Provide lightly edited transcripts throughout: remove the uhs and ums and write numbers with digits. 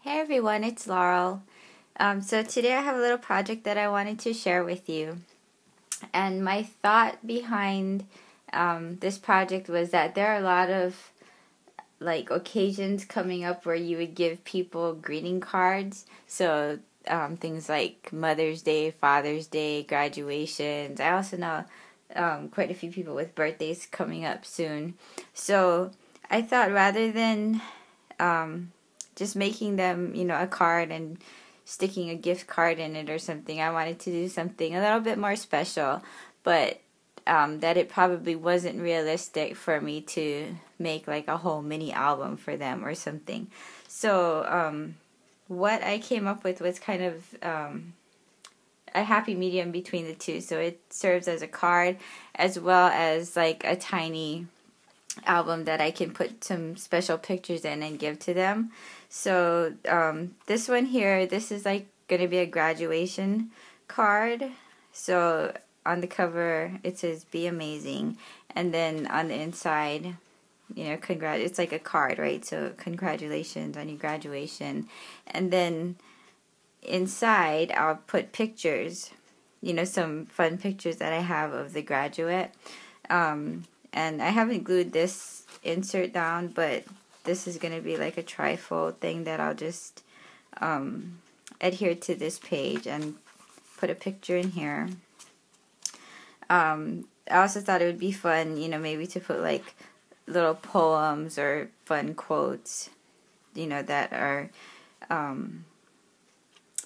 Hey everyone, it's Laurel. So today I have a little project that I wanted to share with you. And my thought behind this project was that there are a lot of occasions coming up where you would give people greeting cards. So things like Mother's Day, Father's Day, graduations. I also know quite a few people with birthdays coming up soon. So I thought rather than just making them, a card and sticking a gift card in it or something, I wanted to do something a little bit more special, but that it probably wasn't realistic for me to make like a whole mini album for them or something. So what I came up with was kind of a happy medium between the two. So it serves as a card as well as like a tiny album that I can put some special pictures in and give to them. So this one here, this is like going to be a graduation card. So on the cover it says "Be Amazing," and then on the inside, it's like a card, right? So congratulations on your graduation, and then inside I'll put pictures, some fun pictures that I have of the graduate. And I haven't glued this insert down, but this is going to be like a trifold thing that I'll just adhere to this page and put a picture in here. I also thought it would be fun, maybe to put like little poems or fun quotes, that are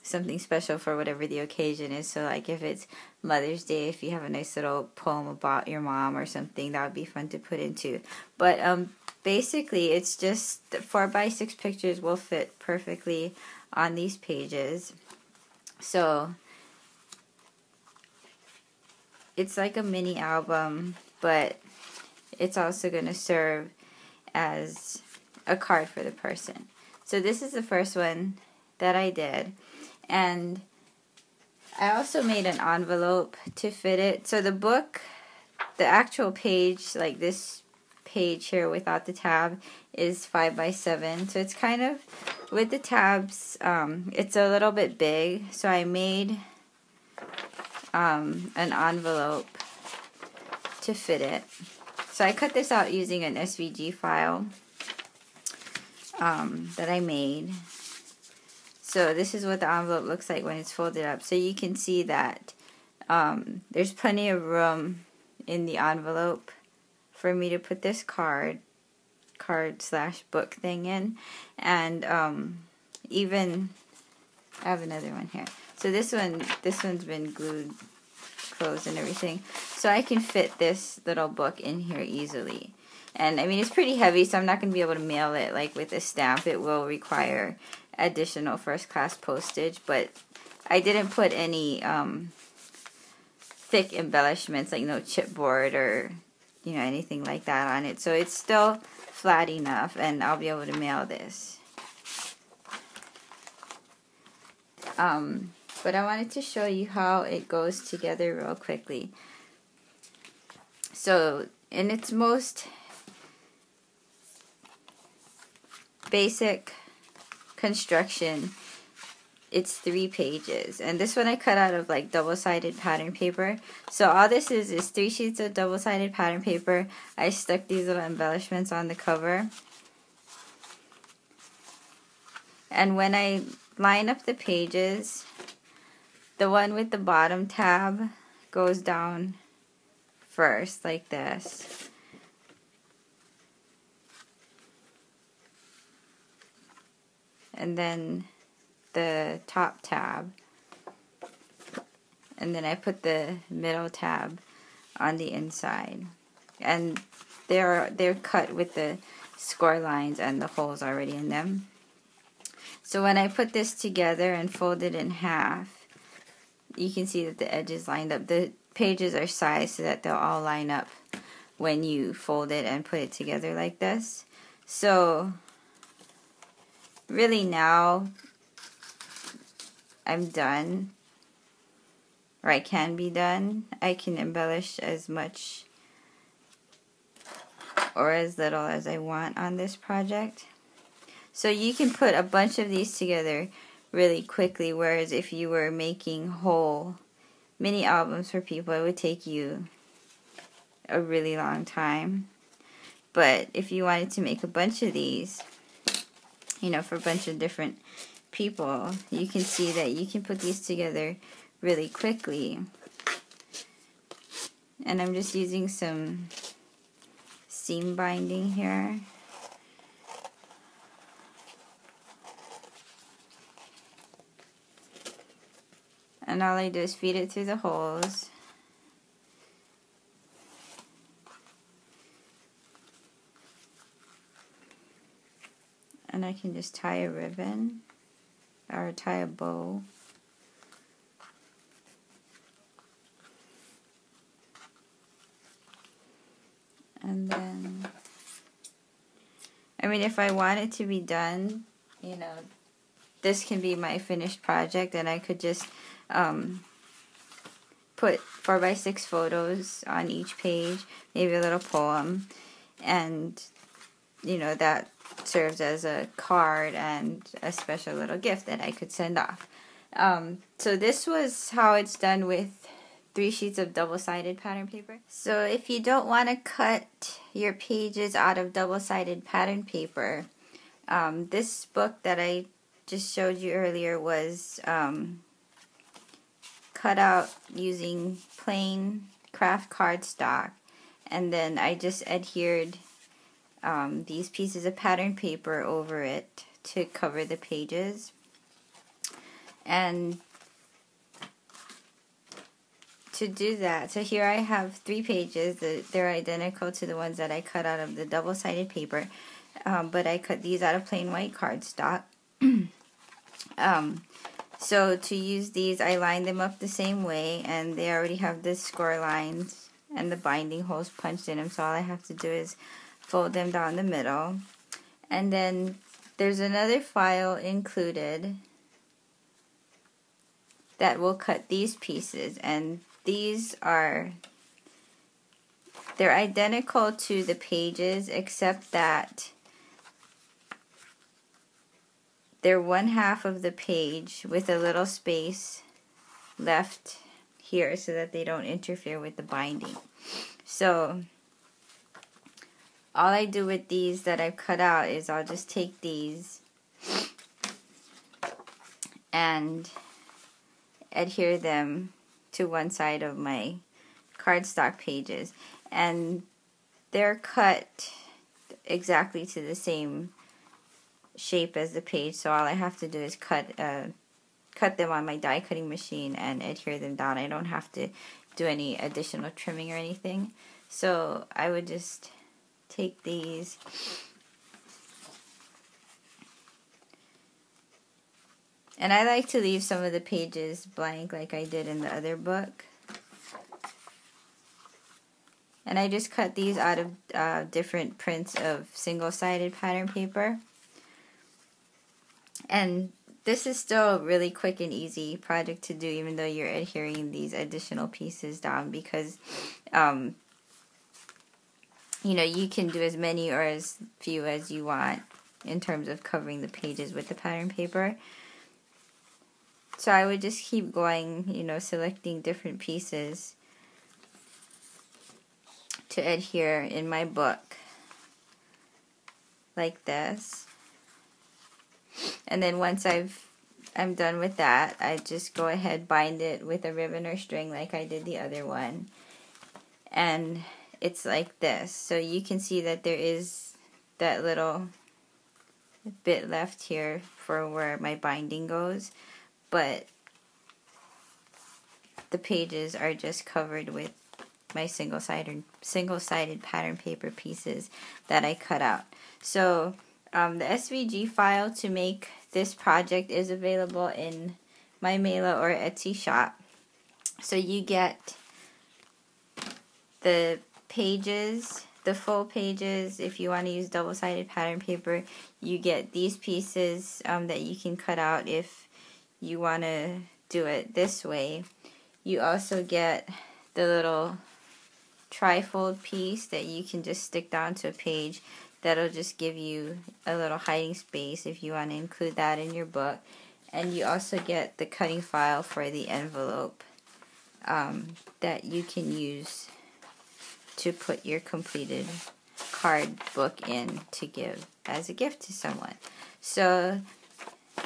something special for whatever the occasion is. So like if it's Mother's Day, if you have a nice little poem about your mom or something, that would be fun to put into. But basically it's just 4x6 pictures will fit perfectly on these pages. So it's like a mini album, but it's also going to serve as a card for the person. So this is the first one that I did. And I also made an envelope to fit it. So the book, the actual page, like this page here without the tab, is 5x7. So it's kind of, with the tabs, it's a little bit big. So I made an envelope to fit it. So I cut this out using an SVG file that I made. So this is what the envelope looks like when it's folded up. So you can see that there's plenty of room in the envelope for me to put this card/book thing in. And even, I have another one here. So this one's been glued closed and everything. So I can fit this little book in here easily. And I mean, it's pretty heavy, so I'm not going to be able to mail it like with a stamp. It will require additional first-class postage, but I didn't put any thick embellishments, like no chipboard or anything like that on it. So it's still flat enough, and I'll be able to mail this. But I wanted to show you how it goes together real quickly. So in its most basic construction, it's 3 pages, and this one I cut out of like double-sided pattern paper. So all this is 3 sheets of double-sided pattern paper. I stuck these little embellishments on the cover, and when I line up the pages, the one with the bottom tab goes down first like this. And then the top tab, and then I put the middle tab on the inside, and they're cut with the score lines and the holes already in them. So when I put this together and fold it in half, you can see that the edges lined up. The pages are sized so that they'll all line up when you fold it and put it together like this. So really now I'm done, or I can be done. I can embellish as much or as little as I want on this project. So you can put a bunch of these together really quickly, whereas if you were making whole mini albums for people, it would take you a really long time. But if you wanted to make a bunch of these, you know, for a bunch of different people, you can see that you can put these together really quickly. And I'm just using some seam binding here. And all I do is feed it through the holes. And I can just tie a ribbon or tie a bow. And then, I mean, if I want it to be done, you know, this can be my finished project, and I could just put 4x6 photos on each page, maybe a little poem, and, you know, that serves as a card and a special little gift that I could send off. So this was how it's done with 3 sheets of double-sided pattern paper. So if you don't want to cut your pages out of double-sided pattern paper, this book that I just showed you earlier was cut out using plain craft cardstock, and then I just adhered these pieces of pattern paper over it to cover the pages. And to do that, so here I have 3 pages. They're identical to the ones that I cut out of the double-sided paper, but I cut these out of plain white cardstock. So to use these, I line them up the same way, and they already have the score lines and the binding holes punched in them, so all I have to do is fold them down the middle. And then there's another file included that will cut these pieces, and they're identical to the pages, except that they're 1/2 of the page with a little space left here so that they don't interfere with the binding. So all I do with these that I've cut out is I'll just take these and adhere them to one side of my cardstock pages, and they're cut exactly to the same shape as the page, so all I have to do is cut them on my die cutting machine and adhere them down. I don't have to do any additional trimming or anything. So I would just take these and I like to leave some of the pages blank like I did in the other book. And I just cut these out of different prints of single-sided pattern paper. And this is still a really quick and easy project to do, even though you're adhering these additional pieces down, because you know, you can do as many or as few as you want in terms of covering the pages with the pattern paper. So I would just keep going, you know, selecting different pieces to adhere in my book like this. And then once I'm done with that, I just go ahead, bind it with a ribbon or string like I did the other one. And it's like this. So you can see that there is that little bit left here for where my binding goes, but the pages are just covered with my single-sided pattern paper pieces that I cut out. So the SVG file to make this project is available in my Mela or Etsy shop. So you get the pages, the full pages. If you want to use double-sided pattern paper, you get these pieces that you can cut out if you want to do it this way. You also get the little trifold piece that you can just stick down to a page That'll just give you a little hiding space if you want to include that in your book. And you also get the cutting file for the envelope that you can use to put your completed card book in to give as a gift to someone. So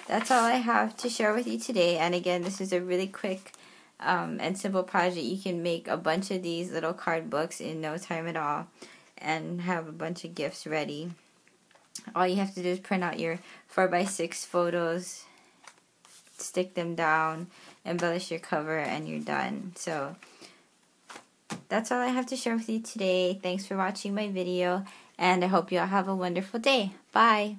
that's all I have to share with you today. And again, this is a really quick and simple project. You can make a bunch of these little card books in no time at all and have a bunch of gifts ready. All you have to do is print out your 4x6 photos, stick them down, embellish your cover, and you're done. So that's all I have to share with you today. Thanks for watching my video, and I hope you all have a wonderful day. Bye!